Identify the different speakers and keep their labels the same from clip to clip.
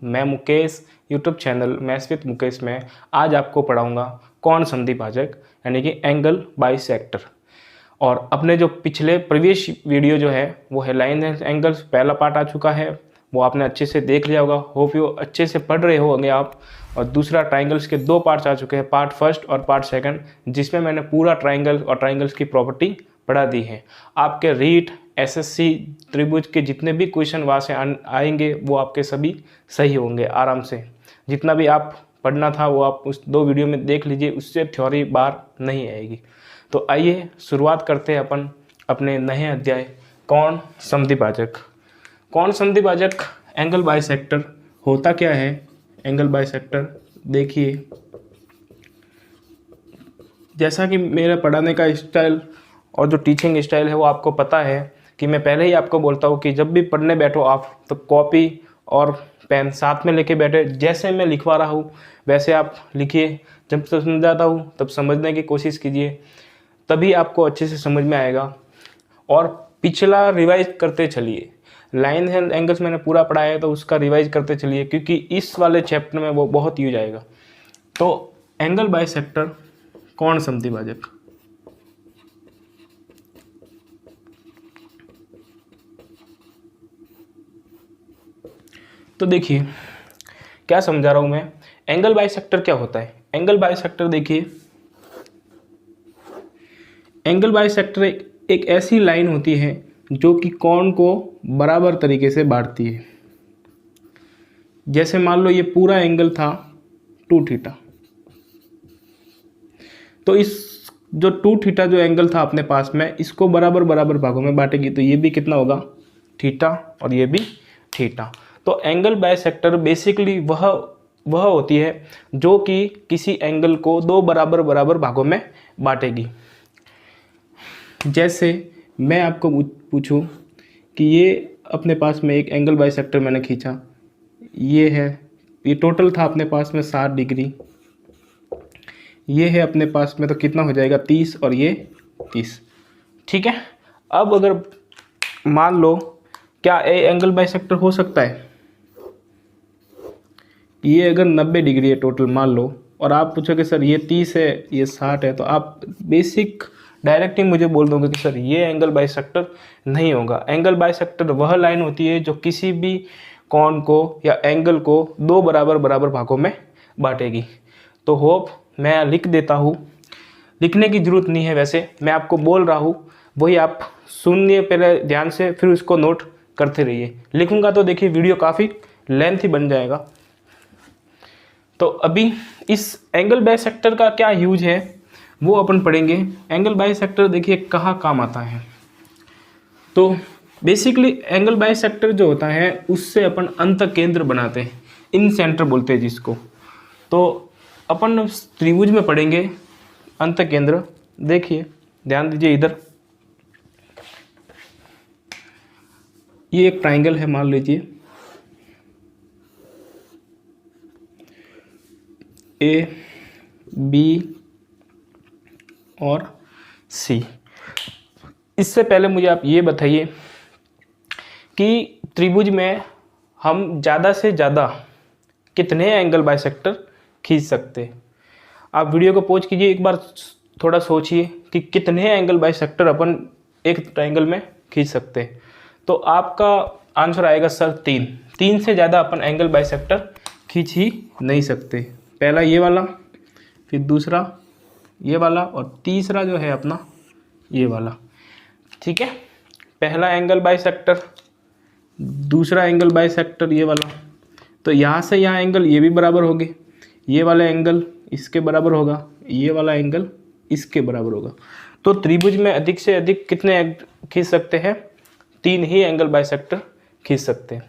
Speaker 1: मैं Mukesh, YouTube channel maths with Mukesh में आज आपको पढ़ाऊंगा कौन संधिभाजक यानी कि एंगल बाइसेक्टर। और अपने जो पिछले प्रीवियस वीडियो जो है वो है लाइन एंड एंगल्स, पहला पार्ट आ चुका है, वो आपने अच्छे से देख लिया होगा। होप यू अच्छे से पढ़ रहे होंगे आप। और दूसरा ट्राइंगल्स के 2 पार्ट्स आ चुके हैं, पार्ट फर्स्ट और पार्ट सेकंड, जिसमें मैंने पूरा ट्राइंगल और ट्राइंगल्स की प्रॉपर्टी पढ़ा दी है। आपके रीट एसएससी त्रिभुज के जितने भी क्वेश्चन वहाँ से आएंगे वो आपके सभी सही होंगे आराम से। जितना भी आप पढ़ना था वो आप उस 2 वीडियो में देख लीजिए, उससे थ्योरी बार नहीं आएगी। तो आइए शुरुआत करते हैं अपन अपने नए अध्याय कौन संधिभाजक। कौन संधिभाजक एंगल बाइसेक्टर होता क्या है। एंगल बाइसेक्टर देखिए, जैसा कि मेरा पढ़ाने का स्टाइल और जो टीचिंग स्टाइल है वो आपको पता है कि मैं पहले ही आपको बोलता हूँ कि जब भी पढ़ने बैठो आप तो कॉपी और पेन साथ में लेके बैठे, जैसे मैं लिखवा रहा हूँ वैसे आप लिखिए। जब तक समझाता हूँ तब समझने की कोशिश कीजिए, तभी आपको अच्छे से समझ में आएगा। और पिछला रिवाइज करते चलिए। लाइन एंड एंगल्स मैंने पूरा पढ़ाया है तो उसका रिवाइज करते चलिए, क्योंकि इस वाले चैप्टर में वो बहुत यूज आएगा। तो एंगल बाइसेक्टर कौन संधिभाजक। तो देखिए क्या समझा रहा हूं मैं। एंगल बाइसेक्टर क्या होता है। एंगल बाइसेक्टर देखिए, एंगल बाइसेक्टर एक ऐसी लाइन होती है जो कि कोण को बराबर तरीके से बांटती है। जैसे मान लो ये पूरा एंगल था 2 थीटा, तो इस जो 2 थीटा जो एंगल था अपने पास में, इसको बराबर बराबर भागों में बांटेगी तो ये भी कितना होगा थीटा और ये भी थीटा। तो एंगल बाइसेक्टर बेसिकली वह होती है जो कि किसी एंगल को 2 बराबर बराबर भागों में बांटेगी। जैसे मैं आपको पूछूं कि ये अपने पास में एक एंगल बाइसेक्टर मैंने खींचा, ये है, ये टोटल था अपने पास में 60 डिग्री, ये है अपने पास में, तो कितना हो जाएगा 30 और ये 30। ठीक है। अब अगर मान लो क्या ए एंगल बाइसेक्टर हो सकता है, ये अगर 90 डिग्री है टोटल मान लो, और आप पूछोगे सर ये 30 है ये 60 है, तो आप बेसिक डायरेक्ट ही मुझे बोल दोगे कि सर ये एंगल बाइसेक्टर नहीं होगा। एंगल बाइसेक्टर वह लाइन होती है जो किसी भी कोण को या एंगल को 2 बराबर बराबर भागों में बांटेगी। तो होप मैं लिख देता हूँ, लिखने की ज़रूरत नहीं है, वैसे मैं आपको बोल रहा हूँ वही आप सुनिए पहले ध्यान से, फिर उसको नोट करते रहिए। लिखूँगा तो देखिए वीडियो काफ़ी लेंथी बन जाएगा। तो अभी इस एंगल बाइसेक्टर का क्या यूज है वो अपन पढ़ेंगे। एंगल बाइसेक्टर देखिए कहाँ काम आता है। तो बेसिकली एंगल बाइसेक्टर जो होता है उससे अपन अंत केंद्र बनाते हैं, इन सेंटर बोलते हैं जिसको। तो अपन त्रिभुज में पढ़ेंगे अंत केंद्र। देखिए ध्यान दीजिए इधर, ये एक ट्राइंगल है मान लीजिए, ए बी और सी। इससे पहले मुझे आप ये बताइए कि त्रिभुज में हम ज़्यादा से ज़्यादा कितने एंगल बाइसेक्टर खींच सकते हैं। आप वीडियो को पॉज कीजिए, एक बार थोड़ा सोचिए कि कितने एंगल बाइसेक्टर अपन एक ट्राइंगल में खींच सकते हैं। तो आपका आंसर आएगा सर 3 से ज़्यादा अपन एंगल बाइसेक्टर खींच ही नहीं सकते। पहला ये वाला, फिर दूसरा ये वाला, और तीसरा जो है अपना ये वाला। ठीक है, पहला एंगल बाइसेक्टर, दूसरा एंगल बाइसेक्टर ये वाला, तो यहाँ से यहाँ एंगल ये भी बराबर होंगे, ये वाला एंगल इसके बराबर होगा, ये वाला एंगल इसके बराबर होगा। तो त्रिभुज में अधिक से अधिक कितने खींच सकते हैं, 3 ही एंगल बाइसेक्टर खींच सकते हैं।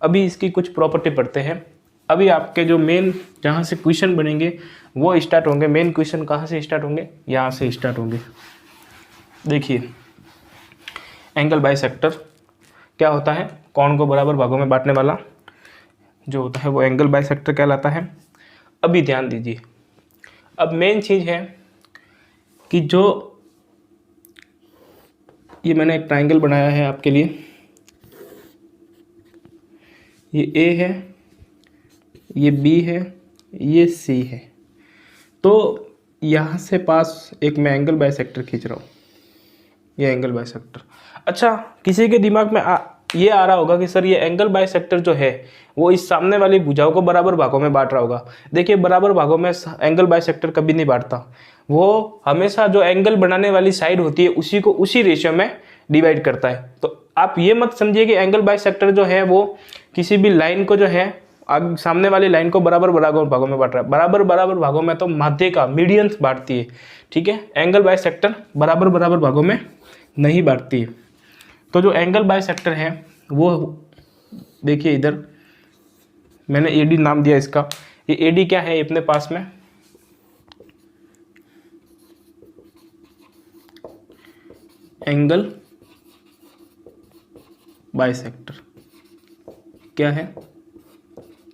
Speaker 1: अभी इसकी कुछ प्रॉपर्टी पढ़ते हैं। अभी आपके जो मेन जहाँ से क्वेश्चन बनेंगे वो स्टार्ट होंगे। मेन क्वेश्चन कहाँ से स्टार्ट होंगे, यहाँ से स्टार्ट होंगे। देखिए एंगल बाइसेक्टर क्या होता है, कोण को बराबर भागों में बांटने वाला जो होता है वो एंगल बाइसेक्टर कहलाता है। अभी ध्यान दीजिए, अब मेन चीज़ है कि जो ये मैंने एक ट्राइंगल बनाया है आपके लिए, ये ए है, ये बी है, ये सी है। तो यहाँ से पास एक मैं एंगल बाइसेक्टर खींच रहा हूँ, ये एंगल बाइसेक्टर। अच्छा, किसी के दिमाग में ये आ रहा होगा कि सर ये एंगल बाइसेक्टर जो है वो इस सामने वाली भुजाओं को बराबर भागों में बांट रहा होगा। देखिए, बराबर भागों में एंगल बाइसेक्टर कभी नहीं बांटता, वो हमेशा जो एंगल बनाने वाली साइड होती है उसी को उसी रेशियो में डिवाइड करता है। तो आप ये मत समझिए कि एंगल बाइसेक्टर जो है वो किसी भी लाइन को जो है सामने वाली लाइन को बराबर बराबर भागों में बांट रहा है। बराबर बराबर भागों में तो माध्य का मीडियंस बांटती है, ठीक है। एंगल बाइसेक्टर बराबर बराबर भागों में नहीं बांटती है। तो जो एंगल बाइसेक्टर है वो देखिए, इधर मैंने एडी नाम दिया इसका। ये एडी क्या है अपने पास में, एंगल बाइसेक्टर क्या है,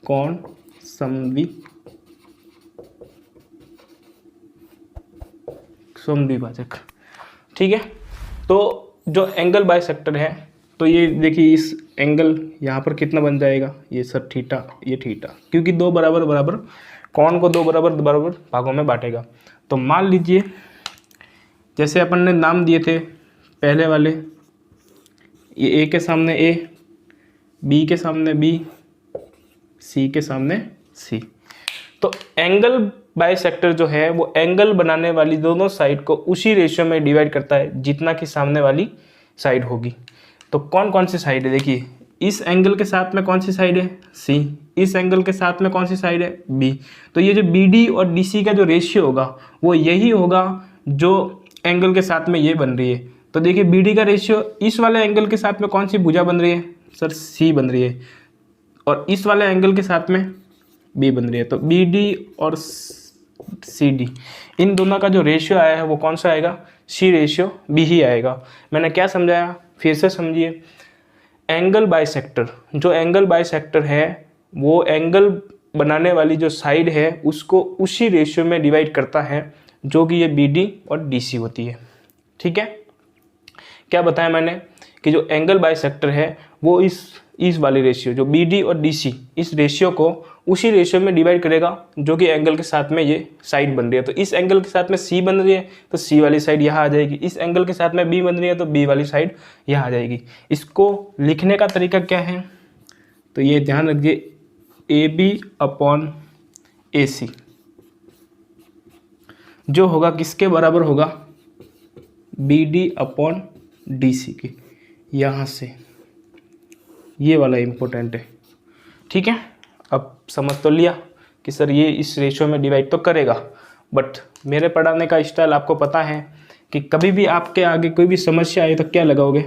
Speaker 1: कोण समद्विभाजक, ठीक है। तो जो एंगल बाइसेक्टर है, तो ये देखिए इस एंगल यहाँ पर कितना बन जाएगा, ये सर थीटा, ये थीटा, क्योंकि दो बराबर बराबर कोण को दो बराबर बराबर भागों में बांटेगा। तो मान लीजिए जैसे अपन ने नाम दिए थे पहले वाले, ये ए के सामने ए, बी के सामने बी, सी के सामने सी। तो एंगल बाइसेक्टर जो है वो एंगल बनाने वाली दोनों साइड को उसी रेशियो में डिवाइड करता है जितना कि सामने वाली साइड होगी। तो कौन कौन सी साइड है, देखिए इस एंगल के साथ में कौन सी साइड है, सी। इस एंगल के साथ में कौन सी साइड है, बी। तो ये जो बी डी और डी सी का जो रेशियो होगा वो यही होगा जो एंगल के साथ में ये बन रही है। तो देखिए बी डी का रेशियो इस वाले एंगल के साथ में कौन सी भुजा बन रही है, सर सी बन रही है, और इस वाले एंगल के साथ में बी बन रही है। तो बी डी और सी डी, इन दोनों का जो रेशियो आया है वो कौन सा आएगा, सी रेशियो बी ही आएगा। मैंने क्या समझाया, फिर से समझिए। एंगल बाइसेक्टर, जो एंगल बाइसेक्टर है वो एंगल बनाने वाली जो साइड है उसको उसी रेशियो में डिवाइड करता है जो कि ये बी डी और डी सी होती है, ठीक है। क्या बताया मैंने कि जो एंगल बाइसेक्टर है वो इस वाली रेशियो जो बी डी और डी सी, इस रेशियो को उसी रेशियो में डिवाइड करेगा जो कि एंगल के साथ में ये साइड बन रही है। तो इस एंगल के साथ में सी बन रही है तो सी वाली साइड यहाँ आ जाएगी, इस एंगल के साथ में बी बन रही है तो बी वाली साइड यहाँ आ जाएगी। इसको लिखने का तरीका क्या है, तो ये ध्यान रखिए, ए बी अपॉन ए सी जो होगा किसके बराबर होगा, B D upon D C के। यहाँ से ये वाला इम्पोर्टेंट है, ठीक है। अब समझ तो लिया कि सर ये इस रेशियो में डिवाइड तो करेगा, बट मेरे पढ़ाने का स्टाइल आपको पता है कि कभी भी आपके आगे कोई भी समस्या आए तो क्या लगाओगे,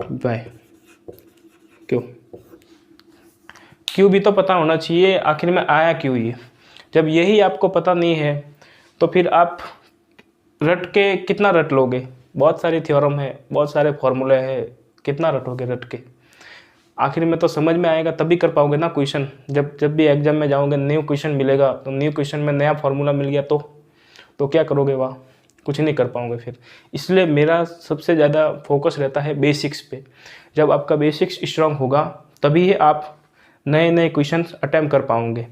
Speaker 1: बाय। क्यों भी तो पता होना चाहिए आखिर में आया क्यों ये। जब यही आपको पता नहीं है तो फिर आप रट के कितना रट लोगे, बहुत सारी थ्योरम है, बहुत सारे फॉर्मूले हैं, कितना रटोगे रट के। आखिर में तो समझ में आएगा तभी कर पाओगे ना क्वेश्चन। जब भी एग्जाम में जाओगे न्यू क्वेश्चन मिलेगा तो न्यू क्वेश्चन में नया फॉर्मूला मिल गया तो क्या करोगे, वहाँ कुछ नहीं कर पाओगे फिर। इसलिए मेरा सबसे ज़्यादा फोकस रहता है बेसिक्स पे। जब आपका बेसिक्स स्ट्रांग होगा तभी आप नए नए क्वेश्चन अटैम्प्ट कर पाओगे।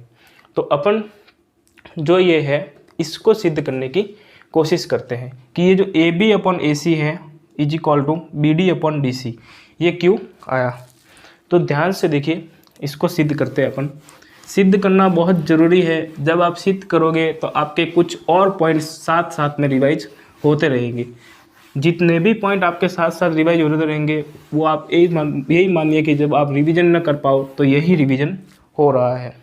Speaker 1: तो अपन जो ये है इसको सिद्ध करने की कोशिश करते हैं कि ये जो ए बी अपॉन ए सी है is equal to B D upon D C, ये क्यों आया। तो ध्यान से देखिए, इसको सिद्ध करते हैं अपन। सिद्ध करना बहुत ज़रूरी है। जब आप सिद्ध करोगे तो आपके कुछ और पॉइंट्स साथ साथ में रिवाइज होते रहेंगे। जितने भी पॉइंट आपके साथ साथ रिवाइज होते रहेंगे वो आप यही मानिए कि जब आप रिवीजन न कर पाओ तो यही रिवीजन हो रहा है।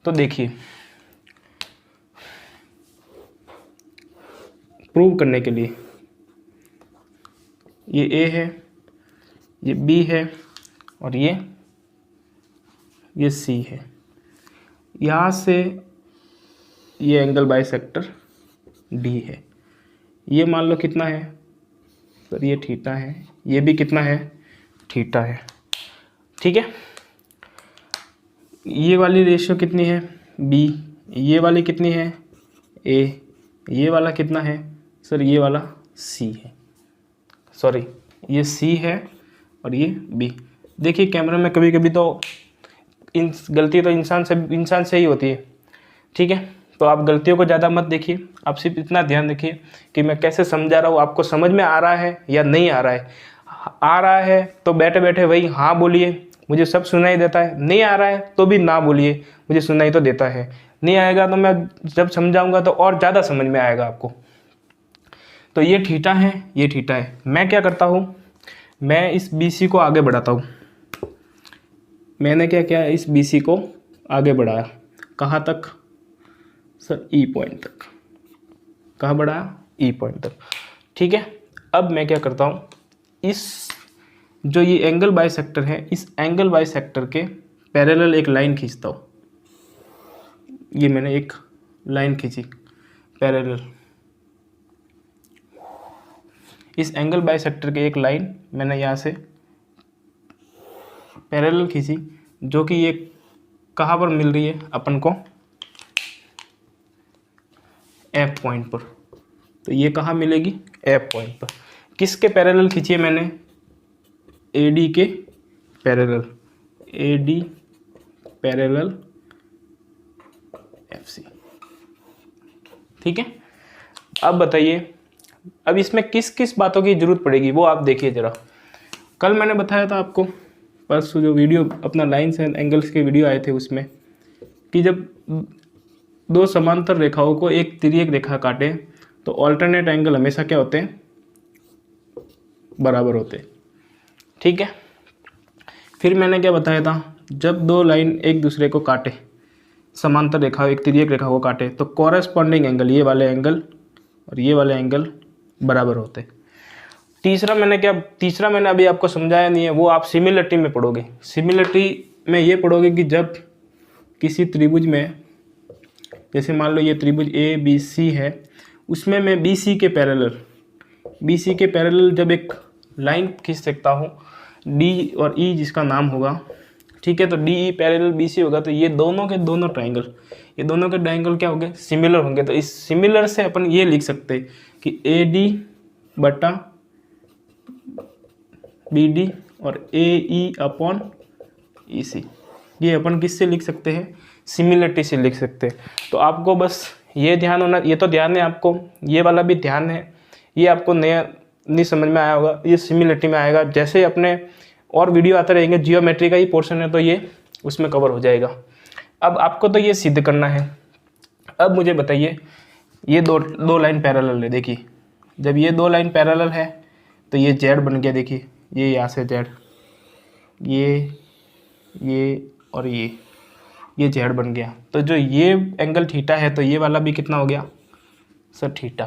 Speaker 1: तो देखिए, प्रूव करने के लिए ये ए है, ये बी है और ये सी है। यहाँ से ये एंगल बाइसेक्टर डी है। ये मान लो कितना है सर, ये थीटा है, ये भी कितना है, थीटा है, ठीक है। ये वाली रेशियो कितनी है, बी। ये वाली कितनी है, ए। ये वाला कितना है सर, ये वाला सी है, सॉरी ये सी है और ये बी। देखिए कैमरा में कभी कभी तो गलती तो इंसान से ही होती है, ठीक है। तो आप गलतियों को ज़्यादा मत देखिए, आप सिर्फ इतना ध्यान रखिए कि मैं कैसे समझा रहा हूँ, आपको समझ में आ रहा है या नहीं आ रहा है। आ रहा है तो बैठे बैठे वही हाँ बोलिए, मुझे सब सुनाई देता है। नहीं आ रहा है तो भी ना बोलिए, मुझे सुनाई तो देता है। नहीं आएगा तो मैं जब समझाऊंगा तो और ज़्यादा समझ में आएगा आपको। तो ये थीटा है, ये थीटा है। मैं क्या करता हूँ, मैं इस BC को आगे बढ़ाता हूँ। मैंने क्या किया, इस BC को आगे बढ़ाया। कहाँ तक सर? E पॉइंट तक। कहाँ बढ़ाया? E पॉइंट तक, ठीक है। अब मैं क्या करता हूँ, इस जो ये एंगल बाइसेक्टर है, इस एंगल बाइसेक्टर के पैरेलल एक लाइन खींचता हूँ। ये मैंने एक लाइन खींची पैरेलल, इस एंगल बाइसेक्टर के एक लाइन मैंने यहाँ से पैरेलल खींची, जो कि ये कहाँ पर मिल रही है अपन को? F पॉइंट पर। तो ये कहाँ मिलेगी? F पॉइंट पर। किसके पैरेलल खींची है मैंने? AD के पैरेलल, AD पैरेलल FC, ठीक है। अब बताइए, अब इसमें किस किस बातों की जरूरत पड़ेगी वो आप देखिए ज़रा। कल मैंने बताया था आपको, परसों जो वीडियो अपना लाइन्स एंड एंगल्स के वीडियो आए थे उसमें, कि जब दो समांतर रेखाओं को एक तिर्यक रेखा काटे तो ऑल्टरनेट एंगल हमेशा क्या होते हैं? बराबर होते हैं, ठीक है। फिर मैंने क्या बताया था, जब दो लाइन एक दूसरे को काटे, समांतर रेखा एक तिर्यक रेखा को काटे, तो कॉरेस्पॉन्डिंग एंगल, ये वाले एंगल और ये वाले एंगल बराबर होते हैं। तीसरा मैंने अभी आपको समझाया नहीं है, वो आप सिमिलरिटी में पढ़ोगे। सिमिलरिटी में ये पढ़ोगे कि जब किसी त्रिभुज में, जैसे मान लो ये त्रिभुज ABC है, उसमें मैं BC के पैरेलल जब एक लाइन खींच सकता हूँ, D और E जिसका नाम होगा, ठीक है। तो DE पैरेलल BC होगा, तो ये दोनों के दोनों ट्राइंगल, ये दोनों के ट्राइंगल क्या होंगे? सिमिलर होंगे। तो इस सिमिलर से अपन ये लिख सकते हैं कि AD बटा BD और AE अपॉन EC, ये अपन किससे लिख सकते हैं? सिमिलरिटी से लिख सकते हैं। तो आपको बस ये ध्यान होना, ये तो ध्यान है आपको, ये वाला भी ध्यान है। ये आपको नया नहीं समझ में आया होगा, ये सिमिलरिटी में आएगा। जैसे अपने और वीडियो आते रहेंगे, जियोमेट्री का ही पोर्शन है तो ये उसमें कवर हो जाएगा। अब आपको तो ये सिद्ध करना है। अब मुझे बताइए, ये दो लाइन पैरेलल है। देखिए, जब ये दो लाइन पैरेलल है तो ये Z बन गया। देखिए, ये यहाँ से Z, ये और ये Z बन गया। तो जो ये एंगल थीटा है, तो ये वाला भी कितना हो गया सर? थीटा।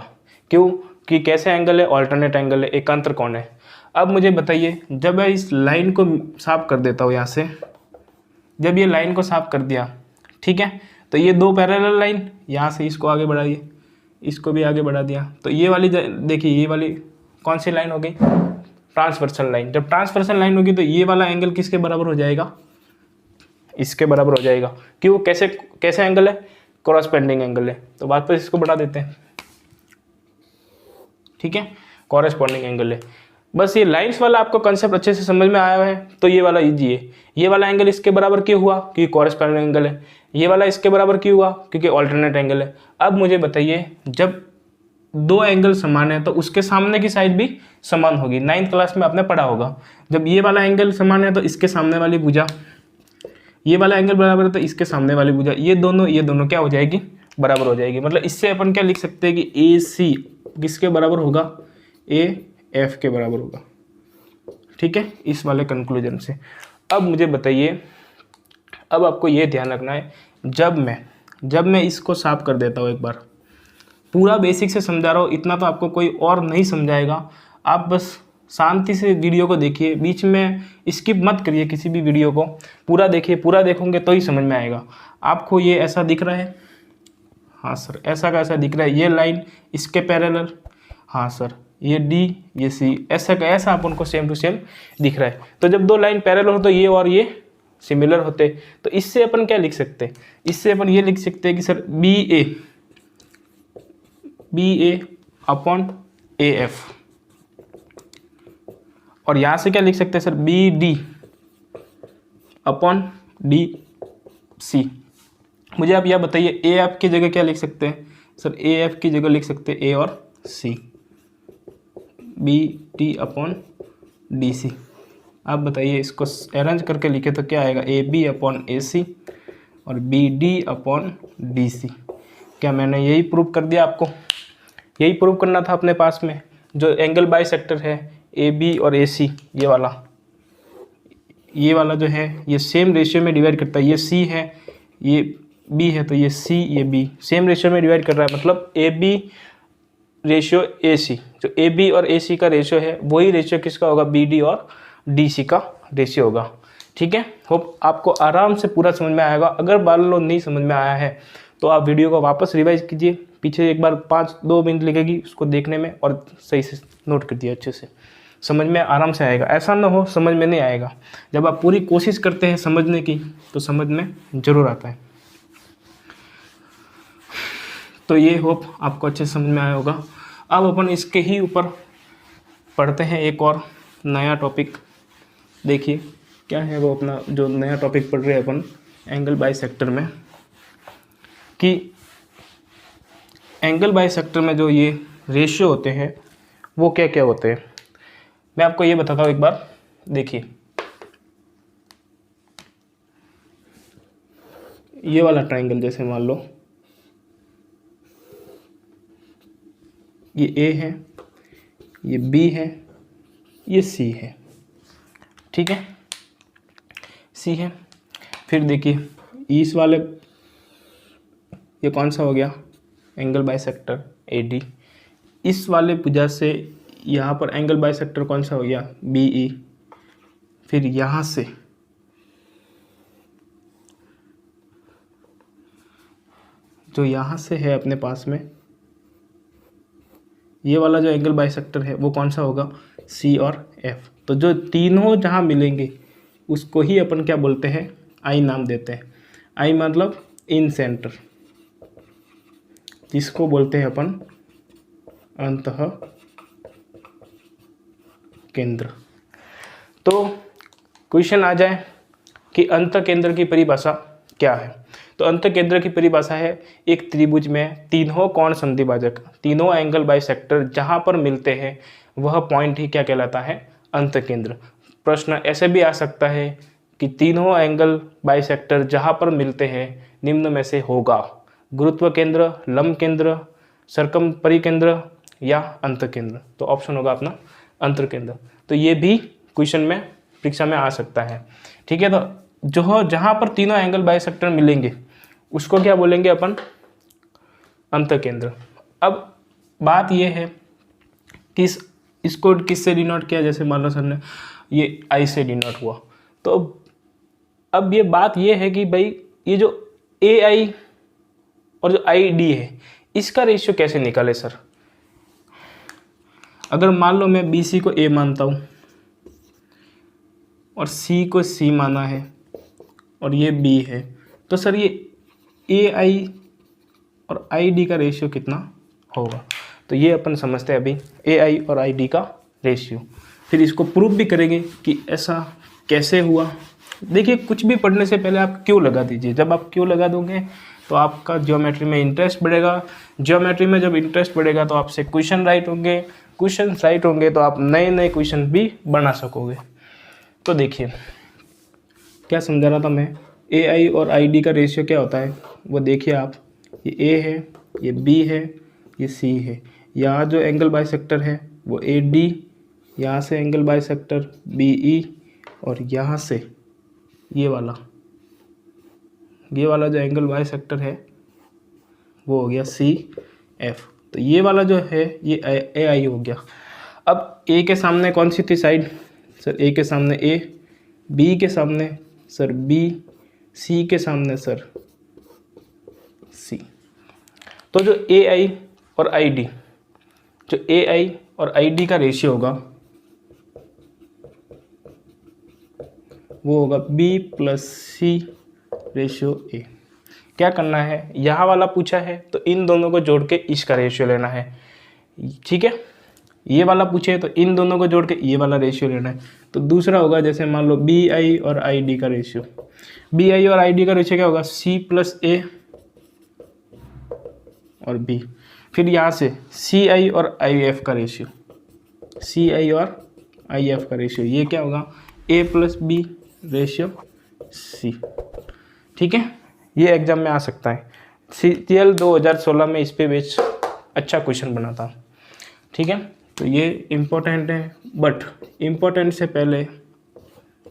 Speaker 1: क्यों? कि कैसे एंगल है? ऑल्टरनेट एंगल है, एकांतर कोण है। अब मुझे बताइए, जब मैं इस लाइन को साफ कर देता हूँ यहाँ से, जब ये लाइन को साफ कर दिया, ठीक है, तो ये दो पैरेलल लाइन, यहाँ से इसको आगे बढ़ाइए, इसको भी आगे बढ़ा दिया, तो ये वाली देखिए, ये वाली कौन सी लाइन हो गई? Transversal line. जब ट्रांसवर्सल लाइन होगी तो ये वाला एंगल किसके बराबर हो जाएगा? इसके बराबर हो जाएगा। क्यों? कैसे एंगल है? कॉरेस्पॉन्डिंग एंगल है। तो वापस इसको बढ़ा देते हैं, ठीक है, कॉरेस्पॉन्डिंग एंगल है। बस ये लाइंस वाला आपको कंसेप्ट अच्छे से समझ में आया है तो ये वाला इजी है। ये वाला एंगल इसके बराबर क्यों हुआ? क्योंकि कॉरेस्पॉन्डिंग एंगल है। ये वाला इसके बराबर क्यों हुआ? क्योंकि ऑल्टरनेट एंगल है। अब मुझे बताइए, जब दो एंगल समान है तो उसके सामने की साइड भी समान होगी। 9th क्लास में आपने पढ़ा होगा, जब ये वाला एंगल समान है तो इसके सामने वाली भुजा, ये वाला एंगल बराबर है तो इसके सामने वाली भुजा, ये दोनों क्या हो जाएगी? बराबर हो जाएगी। मतलब इससे अपन क्या लिख सकते हैं कि AC किसके बराबर होगा? AF के बराबर होगा, ठीक है, इस वाले कंक्लूजन से। अब मुझे बताइए, अब आपको ये ध्यान रखना है, जब मैं इसको साफ कर देता हूँ, एक बार पूरा बेसिक से समझा रहा हूँ, इतना तो आपको कोई और नहीं समझाएगा। आप बस शांति से वीडियो को देखिए, बीच में स्किप मत करिए किसी भी वीडियो को, पूरा देखिए। पूरा देखोगे तो ही समझ में आएगा। आपको ये ऐसा दिख रहा है? हाँ सर, ऐसा का ऐसा दिख रहा है। ये लाइन इसके पैरेलल, हाँ सर, ये D ये C, ऐसा का ऐसा अपन को सेम टू सेम दिख रहा है। तो जब दो लाइन पैरेलल हो तो ये और ये सिमिलर होते। तो इससे अपन क्या लिख सकते हैं? इससे अपन ये लिख सकते हैं कि सर BA अपॉन AF, और यहाँ से क्या लिख सकते हैं सर? BD अपॉन सी। मुझे आप यह बताइए ए एफ की जगह क्या लिख सकते हैं सर? ए एफ की जगह लिख सकते हैं ए और C, B T upon D C. आप बताइए इसको अरेंज करके लिखे तो क्या आएगा? ए बी अपॉन ए सी और B D upon D C. क्या मैंने यही प्रूव कर दिया आपको? यही प्रूव करना था अपने पास में। जो एंगल बाइसेक्टर है ए बी और ए सी, ये वाला जो है ये सेम रेशियो में डिवाइड करता है। ये सी है, ये बी है, तो ये सी ये बी सेम रेशियो में डिवाइड कर रहा है, मतलब ए बी रेशियो ए सी। जो ए बी और ए सी का रेशियो है वही रेशियो किसका होगा? बी डी और डी सी का रेशियो होगा। ठीक है, होप आपको आराम से पूरा समझ में आएगा। अगर मान लो नहीं समझ में आया है तो आप वीडियो को वापस रिवाइज कीजिए, पीछे एक बार 5-2 मिनट लगेगी उसको देखने में, और सही से नोट कर दिया, अच्छे से समझ में आराम से आएगा। ऐसा ना हो समझ में नहीं आएगा। जब आप पूरी कोशिश करते हैं समझने की तो समझ में ज़रूर आता है। तो ये होप आपको अच्छे से समझ में आया होगा। अब अपन इसके ही ऊपर पढ़ते हैं एक और नया टॉपिक। देखिए क्या है वो अपना जो नया टॉपिक पढ़ रहे हैं अपन एंगल बाइसेक्टर में, कि एंगल बाइसेक्टर में जो ये रेशियो होते हैं वो क्या क्या होते हैं। मैं आपको ये बताता हूँ एक बार। देखिए ये वाला ट्राइंगल, जैसे मान लो ये ए है, ये बी है, ये सी है। ठीक है, सी है। फिर देखिए इस वाले, ये कौन सा हो गया? Angle bisector A D. इस वाले भुजा से यहाँ पर एंगल बाइसेक्टर कौन सा हो गया? B E. फिर यहाँ से जो यहाँ से है अपने पास में, ये वाला जो एंगल बाइसेक्टर है वो कौन सा होगा? सी और एफ। तो जो तीनों जहाँ मिलेंगे उसको ही अपन क्या बोलते हैं? आई नाम देते हैं। आई मतलब इन सेंटर, जिसको बोलते हैं अपन अंतः केंद्र। तो क्वेश्चन आ जाए कि अंतः केंद्र की परिभाषा क्या है? तो अंतः केंद्र की परिभाषा है एक त्रिभुज में तीनों कोण संधिभाजक, तीनों एंगल बाइसेक्टर जहां पर मिलते हैं वह पॉइंट ही क्या कहलाता है? अंतः केंद्र। प्रश्न ऐसे भी आ सकता है कि तीनों एंगल बाइसेक्टर जहां पर मिलते हैं निम्न में से होगा: गुरुत्व केंद्र, लंब केंद्र, सरकम परिकेंद्र या अंतः केंद्र। तो ऑप्शन होगा अपना अंतः केंद्र। तो ये भी क्वेश्चन में परीक्षा में आ सकता है। ठीक है, तो जो जहां पर तीनों एंगल बाइसेक्टर मिलेंगे उसको क्या बोलेंगे अपन? अंतः केंद्र। अब बात यह है कि इसको किससे डिनोट किया? जैसे मान लो सर ने ये आई से डिनोट हुआ, तो अब ये बात ये है कि भाई ये जो ए आई और जो आई डी है इसका रेशियो कैसे निकाले सर? अगर मान लो मैं बी सी को ए मानता हूँ और सी को सी माना है और ये बी है, तो सर ये ए आई और आई डी का रेशियो कितना होगा? तो ये अपन समझते हैं अभी ए आई और आई डी का रेशियो। फिर इसको प्रूव भी करेंगे कि ऐसा कैसे हुआ। देखिए कुछ भी पढ़ने से पहले आप क्यों लगा दीजिए। जब आप क्यों लगा दोगे तो आपका ज्योमेट्री में इंटरेस्ट बढ़ेगा। ज्योमेट्री में जब इंटरेस्ट बढ़ेगा तो आपसे क्वेश्चन राइट होंगे, क्वेश्चन राइट होंगे तो आप नए नए क्वेश्चन भी बना सकोगे। तो देखिए क्या समझा रहा था मैं, ए आई और आई डी का रेशियो क्या होता है वो देखिए आप। ये ए है, ये बी है, ये सी है। यहाँ जो एंगल बाइसेक्टर है वो ए डी, यहाँ से एंगल बाइसेक्टर बी ई, और यहाँ से ये वाला जो एंगल बाइसेक्टर है वो हो गया सी एफ। तो ये वाला जो है ये ए आई हो गया। अब ए के सामने कौन सी थी साइड? सर ए के सामने ए, बी के सामने सर बी, सी के सामने सर सी। तो जो ए आई और आई डी, जो ए आई और आई डी का रेशियो होगा वो होगा बी प्लस सी रेशियो ए। क्या करना है, यहाँ वाला पूछा है तो इन दोनों को जोड़ के इसका रेशियो लेना है। ठीक है, ये वाला पूछे तो इन दोनों को जोड़ के ये वाला रेशियो लेना है। तो दूसरा होगा जैसे मान लो बी आई और आई डी का रेशियो, बी आई और आई डी का रेशियो क्या होगा, सी प्लस ए और बी। फिर यहाँ से सी आई और आई एफ का रेशियो, सी आई और आई एफ का रेशियो, ये क्या होगा, ए प्लस बी रेशियो सी। ठीक है, ये एग्जाम में आ सकता है। CTL 2016 में इस पे बेच अच्छा क्वेश्चन बना था। ठीक है, तो ये इम्पोर्टेंट है, बट इम्पोर्टेंट से पहले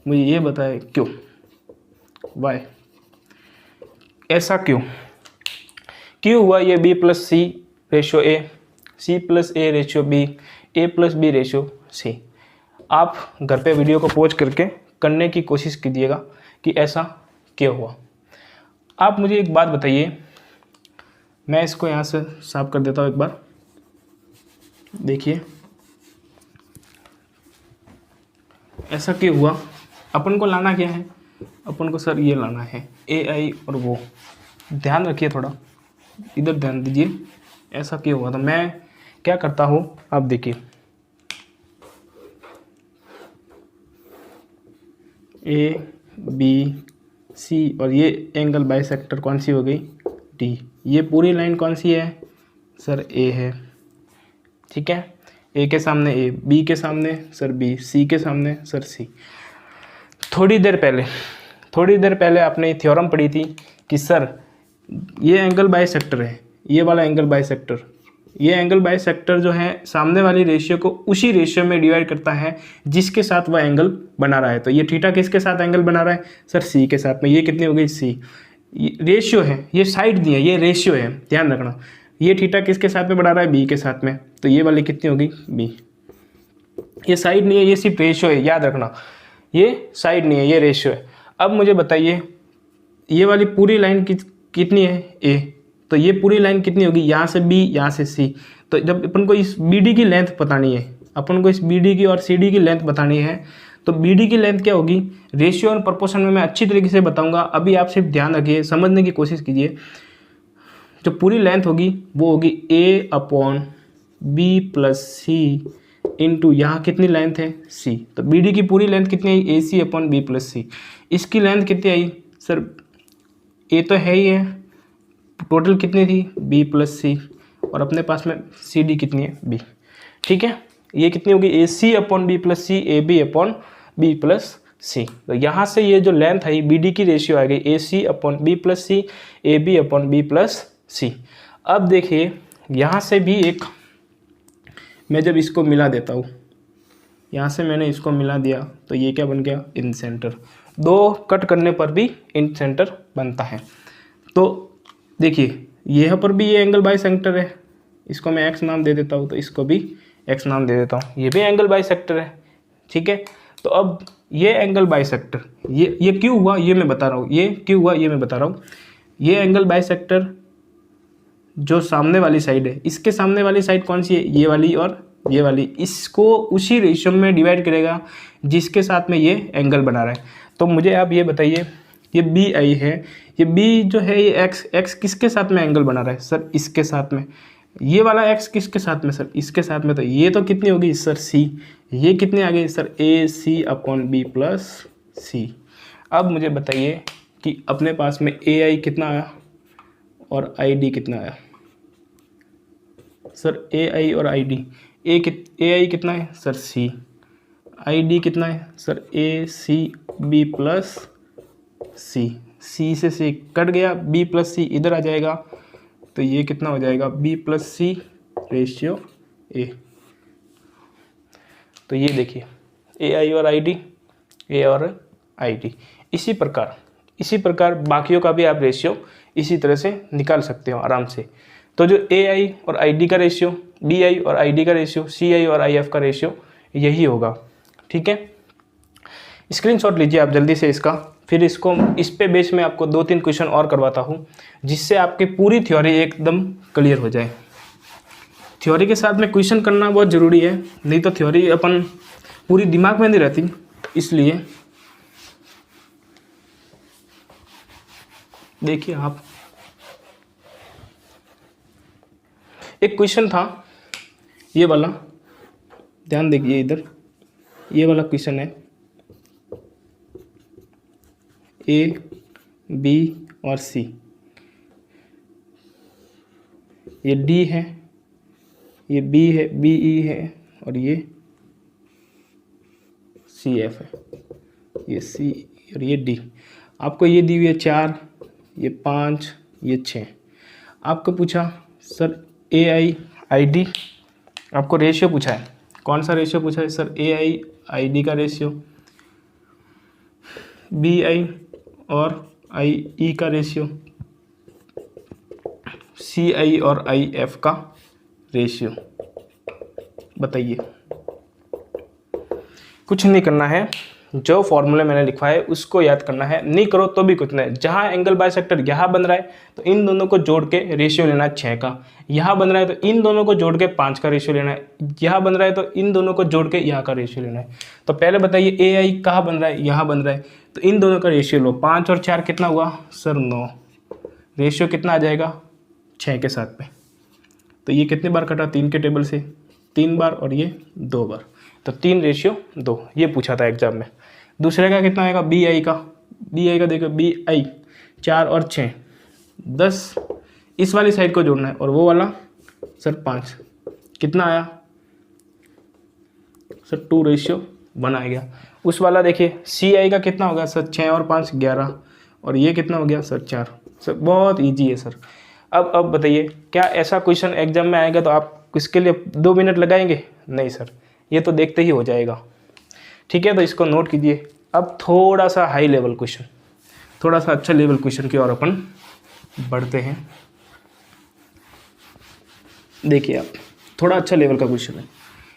Speaker 1: मुझे ये बताए क्यों, वाई, ऐसा क्यों हुआ ये B plus C ratio A, C plus A ratio B, A plus B ratio C. आप घर पे वीडियो को पॉज करके करने की कोशिश कीजिएगा कि ऐसा क्यों हुआ। आप मुझे एक बात बताइए, मैं इसको यहाँ से साफ कर देता हूँ एक बार, देखिए ऐसा क्यों हुआ। अपन को लाना क्या है, अपन को सर ये लाना है ए आई और वो, ध्यान रखिए थोड़ा, इधर ध्यान दीजिए, ऐसा क्यों हुआ। तो मैं क्या करता हूँ, आप देखिए ए बी सी और ये एंगल बाइसेक्टर कौन सी हो गई, डी। ये पूरी लाइन कौन सी है सर, ए है। ठीक है, ए के सामने ए, बी के सामने सर बी, सी के सामने सर सी। थोड़ी देर पहले आपने थ्योरम पढ़ी थी कि सर ये एंगल बाइसेक्टर है, ये वाला एंगल बाइसेक्टर, ये एंगल बाइसेक्टर जो है सामने वाली रेशियो को उसी रेशियो में डिवाइड करता है जिसके साथ वह एंगल बना रहा है। तो ये थीटा किसके साथ एंगल बना रहा है सर, सी के साथ में। ये कितनी हो गई, सी। रेशियो है, ये साइड दी है, ये रेशियो है, ध्यान रखना। ये थीटा किसके साथ में बना रहा है, बी के साथ में, तो ये वाली कितनी होगी, बी। ये साइड नहीं है, ये सिर्फ रेशियो है, याद रखना, ये साइड नहीं है, ये रेशियो है। अब मुझे बताइए ये वाली पूरी लाइन कितनी है, ए, तो ये पूरी लाइन कितनी होगी, यहाँ से बी, यहाँ से सी। तो जब अपन को इस बी डी की लेंथ बतानी है, अपन को इस बी डी की और सी डी की लेंथ बतानी है, तो बी डी की लेंथ क्या होगी, रेशियो और प्रोपोर्शन में मैं अच्छी तरीके से बताऊंगा, अभी आप सिर्फ ध्यान रखिए, समझने की कोशिश कीजिए। जो पूरी लेंथ होगी वो होगी ए अपॉन बी प्लस सी इंटू यहाँ कितनी लेंथ है, सी। तो बी डी की पूरी लेंथ कितनी आई, ए सी अपॉन बी प्लस सी। इसकी लेंथ कितनी आई सर, ए तो है ही है, टोटल कितनी थी, बी प्लस सी, और अपने पास में सी डी कितनी है, बी। ठीक है, ये कितनी होगी, A C upon B plus C, A B upon B plus C. तो यहाँ से ये जो लेंथ आई बी डी की रेशियो आ गई A C upon B plus C, A B upon B plus C. अब देखिए यहाँ से भी एक, मैं जब इसको मिला देता हूँ, यहाँ से मैंने इसको मिला दिया तो ये क्या बन गया, इन सेंटर। दो कट करने पर भी इन सेंटर बनता है। तो देखिए यहाँ पर भी ये एंगल बाइसेक्टर है, इसको मैं एक्स नाम दे देता हूँ, तो इसको भी एक्स नाम दे देता हूँ, ये भी एंगल बाइसेक्टर है। ठीक है, तो अब ये एंगल बाइसेक्टर, ये क्यों हुआ ये मैं बता रहा हूँ, ये क्यों हुआ ये मैं बता रहा हूँ। ये एंगल बाइसेक्टर जो सामने वाली साइड है, इसके सामने वाली साइड कौन सी है, ये वाली और ये वाली, इसको उसी रेशियो में डिवाइड करेगा जिसके साथ में ये एंगल बना रहा है। तो मुझे आप ये बताइए, ये बी आई है, ये बी जो है ये एक्स किसके साथ में एंगल बना रहा है सर, इसके साथ में। ये वाला एक्स किसके साथ में सर, इसके साथ में। तो ये तो कितनी होगी सर, सी। ये कितनी आ गई सर, ए C upon B plus C. अब मुझे बताइए कि अपने पास में ए आई कितना आया और आई डी कितना आया सर, ए आई और आई डी। ए आई कितना है सर, सी। आई डी कितना है सर, ए सी बी प्लस सी। सी से सी कट गया, बी प्लस सी इधर आ जाएगा, तो ये कितना हो जाएगा, बी प्लस सी रेशियो ए। तो ये देखिए ए आई और आई डी, ए और आई डी। इसी प्रकार बाकियों का भी आप रेशियो इसी तरह से निकाल सकते हो आराम से। तो जो ए आई और आई डी का रेशियो, बी आई और आई डी का रेशियो, सी आई और आई एफ का रेशियो यही होगा। ठीक है, स्क्रीनशॉट लीजिए आप जल्दी से इसका, फिर इसको इस पे बेस में आपको 2-3 क्वेश्चन और करवाता हूँ जिससे आपकी पूरी थ्योरी एकदम क्लियर हो जाए। थ्योरी के साथ में क्वेश्चन करना बहुत ज़रूरी है, नहीं तो थ्योरी अपन पूरी दिमाग में नहीं रहती। इसलिए देखिए आप, एक क्वेश्चन था ये वाला, ध्यान देखिए इधर, ये वाला क्वेश्चन है, ए बी और सी, ये डी है, ये बी है, बी ई है, और ये सी एफ है, ये सी और ये डी। आपको ये दी हुई है 4, ये 5, ये 6। आपको पूछा sir A I I D, आपको रेशियो पूछा है, कौन सा रेशियो पूछा है sir? A I I D का रेशियो, बी आई और आई ई का रेशियो, सी आई और आई एफ का रेशियो। बताइए। कुछ नहीं करना है, जो फॉर्मूले मैंने लिखवाया है उसको याद करना है, नहीं करो तो भी कुछ नहीं। जहाँ एंगल बाइसेक्टर यहाँ बन रहा है तो इन दोनों को जोड़ के रेशियो लेना है 6 का, यहाँ बन रहा है तो इन दोनों को जोड़ के 5 का रेशियो लेना है, यहाँ बन रहा है तो इन दोनों को जोड़ के यहाँ का रेशियो लेना है। तो पहले बताइए ए आई कहाँ बन रहा है? यहाँ बन रहा है, तो इन दोनों का रेशियो लो। 5 और 4 कितना हुआ सर? 9। रेशियो कितना आ जाएगा? 6 के साथ में। तो ये कितनी बार कटा? 3 के टेबल से 3 बार और ये 2 बार, तो 3:2 ये पूछा था एग्जाम में। दूसरे का कितना आएगा? बी आई का, बी आई का देखो, बी आई 4 और 6 10, इस वाली साइड को जोड़ना है, और वो वाला सर 5, कितना आया सर? 2:1 आ गया। उस वाला देखिए सी आई का कितना हो गया सर? 6 और 5 11, और ये कितना हो गया सर? 4। सर बहुत ईजी है सर। अब बताइए, क्या ऐसा क्वेश्चन एग्जाम में आएगा तो आप इसके लिए 2 मिनट लगाएंगे? नहीं सर, ये तो देखते ही हो जाएगा। ठीक है, तो इसको नोट कीजिए। अब थोड़ा सा हाई लेवल क्वेश्चन, थोड़ा सा अच्छा लेवल क्वेश्चन की ओर अपन बढ़ते हैं। देखिए आप, थोड़ा अच्छा लेवल का क्वेश्चन है।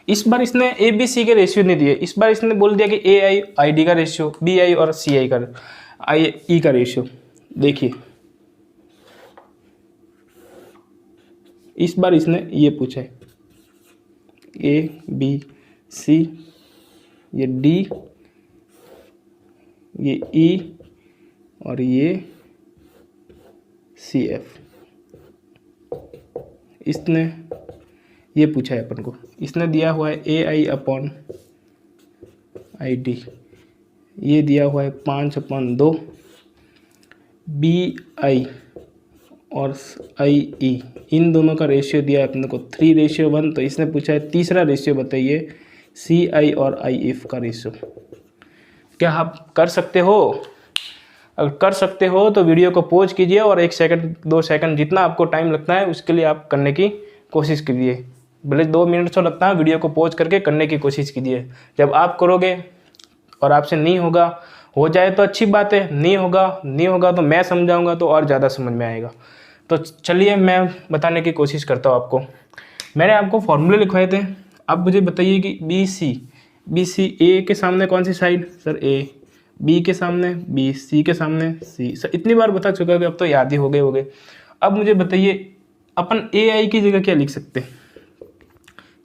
Speaker 1: इस बार इसने ए बी सी के रेशियो नहीं दिए, इस बार इसने बोल दिया कि ए आई आई डी का रेशियो, बी आई और सी आई का आई ई का रेशियो। देखिए इस बार इसने ये पूछा है, ए बी सी, ये डी, ये ई और ये सी एफ। इसने ये पूछा है अपन को, इसने दिया हुआ है ए आई अपॉन आई डी, ये दिया हुआ है 5/2, बी आई और आई ई, इन दोनों का रेशियो दिया है अपने को 3:1। तो इसने पूछा है तीसरा रेशियो बताइए, सी आई और आई एफ का रेशियो। क्या आप कर सकते हो? अगर कर सकते हो तो वीडियो को पॉज कीजिए और 1 सेकंड 2 सेकंड जितना आपको टाइम लगता है उसके लिए आप करने की कोशिश कीजिए। भले 2 मिनट तो लगता है, वीडियो को पॉज करके करने की कोशिश कीजिए। जब आप करोगे और आपसे नहीं होगा, हो जाए तो अच्छी बात है, नहीं होगा तो मैं समझाऊंगा तो और ज़्यादा समझ में आएगा। तो चलिए मैं बताने की कोशिश करता हूँ आपको। मैंने आपको फॉर्मूले लिखवाए थे, अब मुझे बताइए कि बी सी ए के सामने कौन सी साइड? सर ए, बी के सामने बी, सी के सामने सी। सर इतनी बार बता चुका कि अब तो याद ही हो गए। अब मुझे बताइए अपन ए आई की जगह क्या लिख सकते हैं?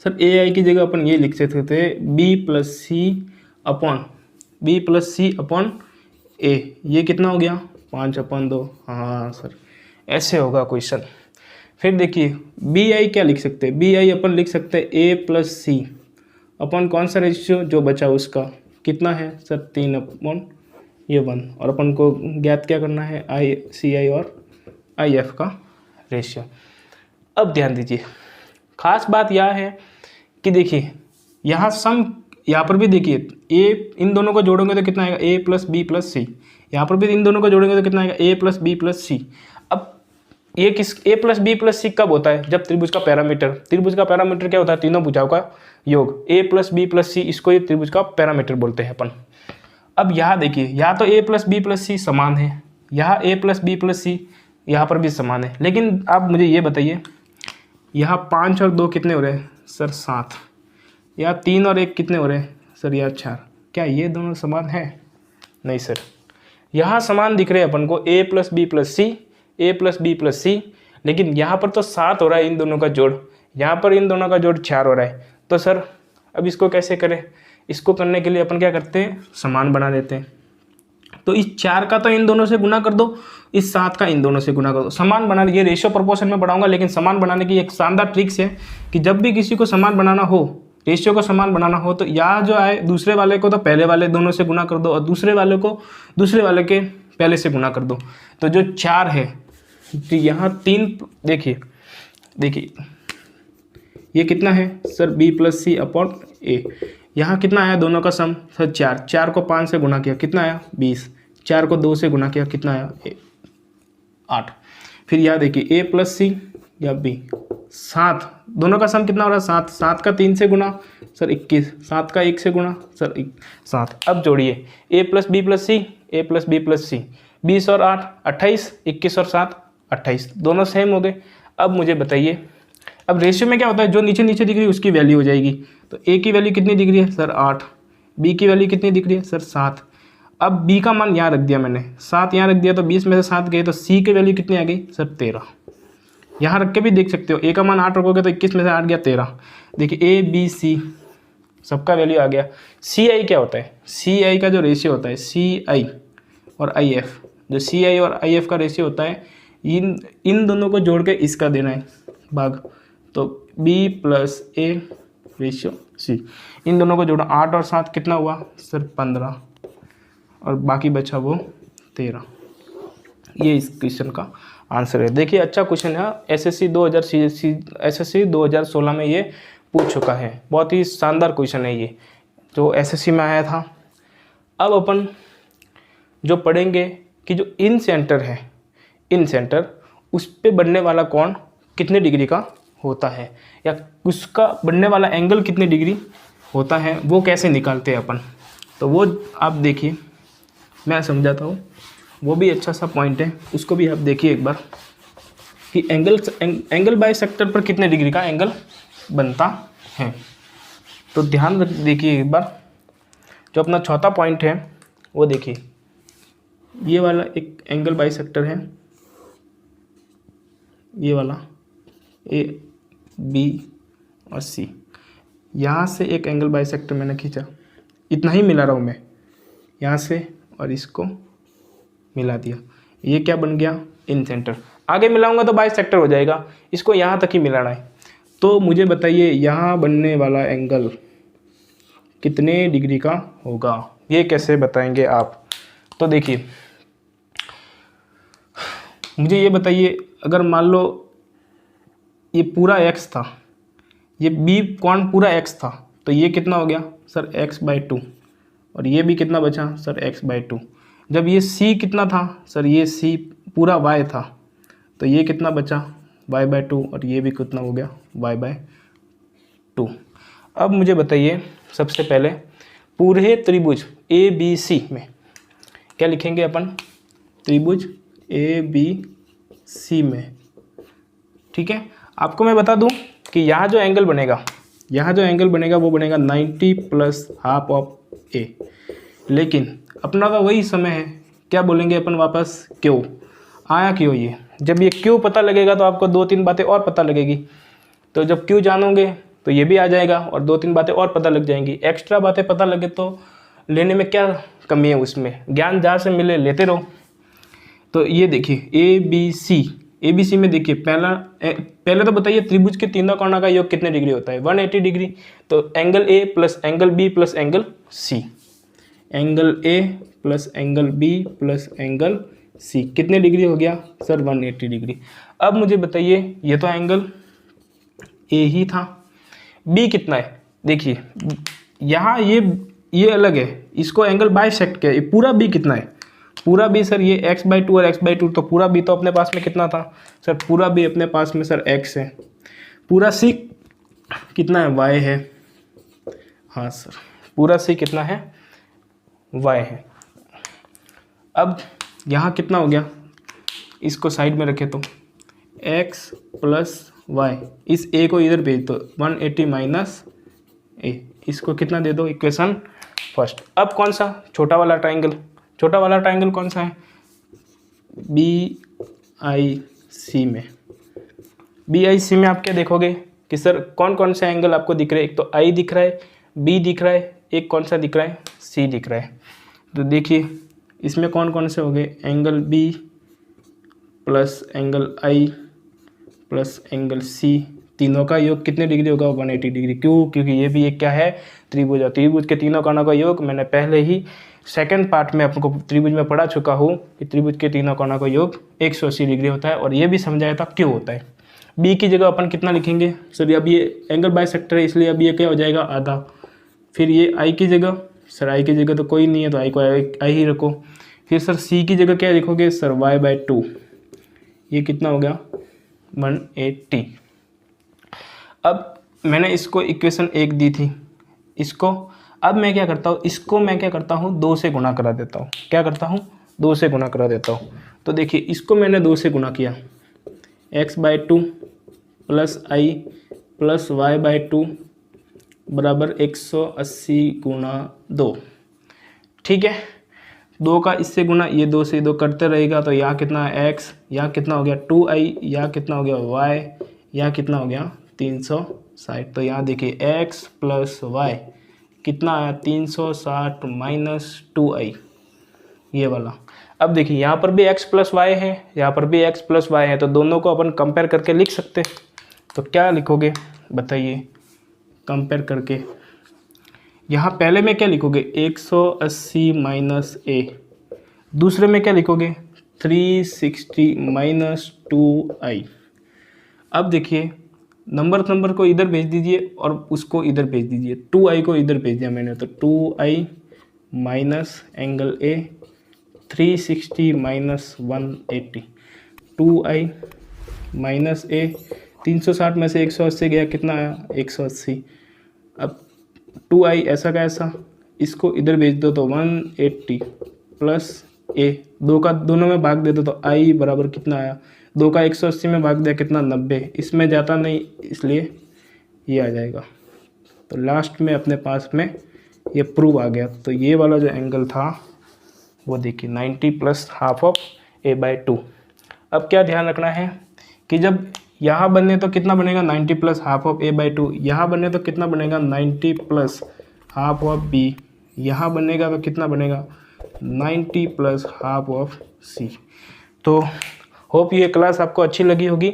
Speaker 1: सर ए आई की जगह अपन ये लिख सकते थे बी प्लस सी अपॉन ए। ये कितना हो गया? 5/2। हाँ सर, ऐसे होगा क्वेश्चन। फिर देखिए बी आई क्या लिख सकते हैं? बी आई अपन लिख सकते हैं ए प्लस सी अपन कौन सा रेशियो जो बचा उसका कितना है सर? 3/1। और अपन को ज्ञात क्या करना है? आई सी आई और आई एफ का रेशियो। अब ध्यान दीजिए, खास बात यह है कि देखिए यहाँ यहाँ पर भी देखिए ए, इन दोनों को जोड़ोगे तो कितना आएगा? ए प्लस बी प्लस सी। यहाँ पर भी इन दोनों को जोड़ेंगे तो कितना आएगा? ए प्लस बी प्लस सी। अब ये किस ए प्लस बी प्लस सी कब होता है? जब त्रिभुज का पैरामीटर क्या होता है? तीनों भुजाओं का योग। ए प्लस बी प्लस सी, इसको ये त्रिभुज का पैरामीटर बोलते हैं अपन। अब यहाँ देखिए, यहाँ तो ए प्लस बी प्लस सी समान है, यहाँ ए प्लस बी प्लस सी यहाँ पर भी समान है। लेकिन आप मुझे ये बताइए, यहाँ 5 और 2 कितने हो रहे हैं? सर 7। यहाँ 3 और 1 कितने हो रहे हैं? सर यहाँ 4। क्या ये दोनों समान है? नहीं सर, यहाँ समान दिख रहे हैं अपन को ए प्लस बी प्लस सी, ए प्लस बी प्लस सी, लेकिन यहाँ पर तो 7 हो रहा है इन दोनों का जोड़, यहाँ पर इन दोनों का जोड़ 4 हो रहा है। तो सर अब इसको कैसे करें? इसको करने के लिए अपन क्या करते हैं? समान बना देते हैं। तो इस 4 का तो इन दोनों से गुना कर दो, इस 7 का इन दोनों से गुना कर दो, समान बना। ये रेशियो प्रोपोर्शन में बढ़ाऊंगा, लेकिन समान बनाने की एक शानदार ट्रिक्स है कि जब भी किसी को समान बनाना हो रेशियो को समान बनाना हो तो यहाँ जो आए दूसरे वाले को तो पहले वाले दोनों से गुना कर दो और दूसरे वाले को दूसरे वाले के पहले से गुना कर दो। तो जो 4 है तो यहाँ 3, देखिए ये कितना है sir b + c upon a। यहाँ कितना आया दोनों का सम सर 4 को 5 से गुना किया कितना आया 20, 4 को 2 से गुना किया कितना आया 8। फिर यहाँ देखिए a + c या b 7, दोनों का सम कितना हो रहा है 7, 7 का 3 से गुना सर 21, 7 का 1 से गुना सर 7। अब जोड़िए a + b + c, a + b + c, 20 और 8 28, 21 और 7 28, दोनों सेम हो गए। अब मुझे बताइए, अब रेशियो में क्या होता है जो नीचे नीचे दिख रही है उसकी वैल्यू हो जाएगी। तो a की वैल्यू कितनी दिख रही है सर 8, b की वैल्यू कितनी दिख रही है सर 7। अब b का मान यहाँ रख दिया मैंने, 7 यहाँ रख दिया तो 20 में से 7 गए तो c की वैल्यू कितनी आ गई सर 13। यहाँ रख के भी देख सकते हो, a का मान 8 रखोगे तो 21 में से 8 गया 13। देखिए a b c सबका वैल्यू आ गया। सी आई क्या होता है, सी आई का जो रेशियो होता है सी आई और आई एफ, जो सी आई और आई एफ का रेशियो होता है इन दोनों को जोड़ के इसका देना है भाग। तो b + a रेशियो c, इन दोनों को जोड़ा 8 और 7 कितना हुआ सर 15 और बाकी बचा वो 13। ये इस क्वेश्चन का आंसर है। देखिए अच्छा क्वेश्चन है, एसएससी 2016 में ये पूछ चुका है, बहुत ही शानदार क्वेश्चन है ये जो एसएससी में आया था। अब अपन जो पढ़ेंगे कि जो इन सेंटर है, इन सेंटर उस पे बनने वाला कोण कितने डिग्री का होता है या उसका बनने वाला एंगल कितने डिग्री होता है, वो कैसे निकालते हैं अपन। तो वो आप देखिए, मैं समझाता हूँ, वो भी अच्छा सा पॉइंट है, उसको भी आप देखिए एक बार कि एंगल बाइसेक्टर पर कितने डिग्री का एंगल बनता है। तो ध्यान रख देखिए एक बार, जो अपना चौथा पॉइंट है वो देखिए, ये वाला एक एंगल बाइसेक्टर है, ये वाला ए बी और सी, यहाँ से एक एंगल बाइसेक्टर मैंने खींचा, इतना ही मिला रहा हूँ मैं यहाँ से और इसको मिला दिया, ये क्या बन गया इन सेंटर। आगे मिलाऊंगा तो बाइसेक्टर हो जाएगा, इसको यहाँ तक ही मिलाना है। तो मुझे बताइए यहाँ बनने वाला एंगल कितने डिग्री का होगा, ये कैसे बताएंगे आप। तो देखिए मुझे ये बताइए, अगर मान लो ये पूरा x था, ये b कोण पूरा x था, तो ये कितना हो गया सर x/2 और ये भी कितना बचा सर x/2। जब ये c कितना था सर, ये c पूरा y था, तो ये कितना बचा y/2 और ये भी कितना हो गया y/2। अब मुझे बताइए सबसे पहले पूरे त्रिभुज ABC में क्या लिखेंगे अपन, त्रिभुज ABC में, ठीक है। आपको मैं बता दूं कि यहाँ जो एंगल बनेगा, वो बनेगा 90 + ½ ऑफ a। लेकिन अपना तो वही समय है, क्या बोलेंगे अपन वापस, क्यों आया, क्यों ये। जब ये क्यों पता लगेगा तो आपको 2-3 बातें और पता लगेगी। तो जब क्यों जानोगे तो ये भी आ जाएगा और 2-3 बातें और पता लग जाएंगी। एक्स्ट्रा बातें पता लगे तो लेने में क्या कमी है, उसमें ज्ञान जहाँ से मिले लेते रहो। तो ये देखिए ABC में देखिए, पहले तो बताइए त्रिभुज के तीनों कोणों का योग कितने डिग्री होता है 180 डिग्री। तो angle A + angle B + angle C, angle A + angle B + angle C कितने डिग्री हो गया सर 180 डिग्री। अब मुझे बताइए, ये तो एंगल A ही था, B कितना है, देखिए यहाँ ये अलग है, इसको एंगल बाइसेक्ट किया, ये पूरा B कितना है, पूरा B सर ये x/2 और x/2, तो पूरा B तो अपने पास में कितना था सर, पूरा B अपने पास में सर x है, पूरा C कितना है y है, हाँ सर पूरा C कितना है y है। अब यहाँ कितना हो गया, इसको साइड में रखे तो x + y, इस a को इधर भेज दो 180 - a, इसको कितना दे दो इक्वेशन फर्स्ट। अब कौन सा छोटा वाला ट्राइंगल कौन सा है, BIC में। BIC में आप क्या देखोगे कि सर कौन कौन से एंगल आपको दिख रहे हैं, एक तो I दिख रहा है, B दिख रहा है, एक कौन सा दिख रहा है C दिख रहा है। तो देखिए इसमें कौन कौन से हो गए, angle B + angle I + angle C तीनों का योग कितने डिग्री होगा, 180 डिग्री। क्यों? क्योंकि ये भी एक क्या है, त्रिभुज है। त्रिभुज के तीनों कोणों का योग मैंने पहले ही सेकंड पार्ट में आपको त्रिभुज में पढ़ा चुका हूँ कि त्रिभुज के तीनों कोणों का योग 180 डिग्री होता है, और ये भी समझाया था क्यों होता है। बी की जगह अपन कितना लिखेंगे सर, अब ये एंगल बाइसेक्टर है इसलिए अब ये क्या हो जाएगा, आधा। फिर ये आई की जगह, सर आई की जगह तो कोई नहीं है तो आई को आई ही रखो। फिर सर सी की जगह क्या लिखोगे सर, y/2, ये कितना हो गया 180। अब मैंने इसको इक्वेशन 1 दी थी, इसको अब मैं क्या करता हूँ, इसको मैं क्या करता हूँ 2 से गुणा करा देता हूँ। क्या करता हूँ, 2 से गुणा करा देता हूँ। तो देखिए इसको मैंने 2 से गुणा किया, x/2 प्लस आई प्लस y/2 बराबर 180 गुणा 2। ठीक है, 2 का इससे गुणा, ये 2 से 2 करते रहेगा तो यहाँ कितना है x, यहाँ कितना हो गया 2i, यहाँ कितना हो गया y, यहाँ कितना हो गया 360। तो यहाँ देखिए x प्लस y कितना आया 360 माइनस 2i, ये वाला। अब देखिए यहाँ पर भी x प्लस वाई है, यहाँ पर भी x प्लस वाई है, तो दोनों को अपन कंपेयर करके लिख सकते हैं। तो क्या लिखोगे बताइए कंपेयर करके, यहाँ पहले में क्या लिखोगे 180 माइनस a, दूसरे में क्या लिखोगे 360 माइनस 2i। अब देखिए नंबर को इधर भेज दीजिए और उसको इधर भेज दीजिए, 2i को इधर भेज दिया मैंने, तो 2i minus angle a 360 minus 180, 2i minus a, 360 में से 180 गया, कितना आया 180। अब 2i ऐसा का ऐसा, इसको इधर भेज दो तो 180 प्लस a, दो का दोनों में भाग दे दो तो i बराबर कितना आया, 2 का 180 में भाग दिया कितना 90, इसमें जाता नहीं इसलिए ये आ जाएगा। तो लास्ट में अपने पास में ये प्रूव आ गया। तो ये वाला जो एंगल था वो देखिए 90 प्लस हाफ ऑफ a/2। अब क्या ध्यान रखना है कि जब यहाँ बने तो कितना बनेगा 90 प्लस हाफ ऑफ a/2, यहाँ बने तो कितना बनेगा 90 प्लस हाफ ऑफ b, यहाँ बनेगा तो कितना बनेगा 90 प्लस हाफ ऑफ c। तो होप ये क्लास आपको अच्छी लगी होगी।